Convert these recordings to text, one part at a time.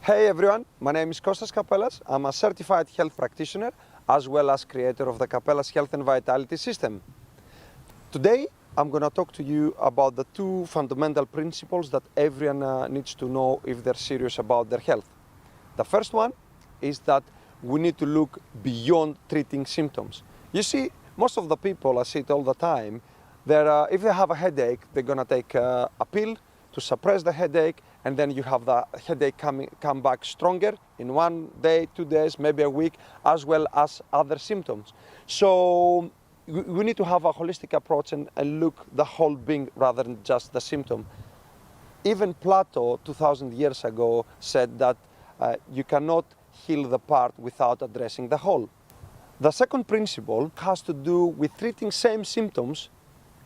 Hey everyone, my name is Kostas Kapellas. I'm a certified health practitioner as well as creator of the Kapellas Health and Vitality System. Today I'm going to talk to you about the two fundamental principles that everyone needs to know if they're serious about their health. The first one is that we need to look beyond treating symptoms. You see, most of the people, I see it all the time, if they have a headache, they're going to take a pill to suppress the headache, and then you have the headache come back stronger in 1 day, 2 days, maybe a week, as well as other symptoms. So we need to have a holistic approach and look the whole being rather than just the symptom. Even Plato, 2,000 years ago, said that you cannot heal the part without addressing the whole. The second principle has to do with treating same symptoms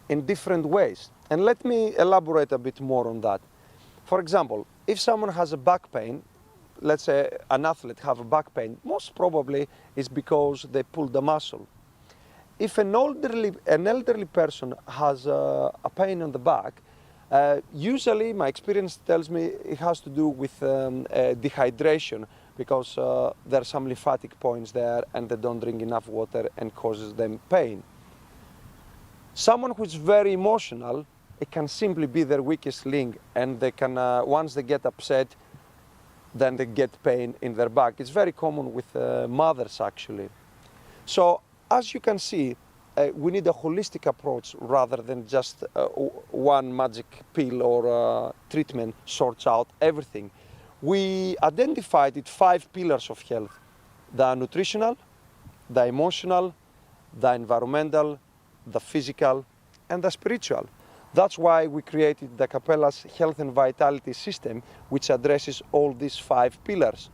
in different ways. And let me elaborate a bit more on that. For example, if someone has a back pain, let's say an athlete have a back pain, most probably is because they pulled the muscle. If an elderly person has a pain on the back, usually my experience tells me it has to do with dehydration, because there are some lymphatic points there and they don't drink enough water and causes them pain. Someone who is very emotional, it can simply be their weakest link, and they can, once they get upset, then they get pain in their back. It's very common with mothers actually. So as you can see, we need a holistic approach rather than just one magic pill or treatment sorts out everything. We identified it 5 pillars of health: the nutritional, the emotional, the environmental, the physical, and the spiritual. That's why we created the Kapellas Health and Vitality System, which addresses all these 5 pillars.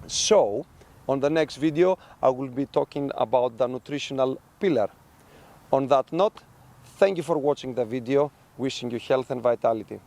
So, on the next video, I will be talking about the nutritional pillar. On that note, thank you for watching the video. Wishing you health and vitality.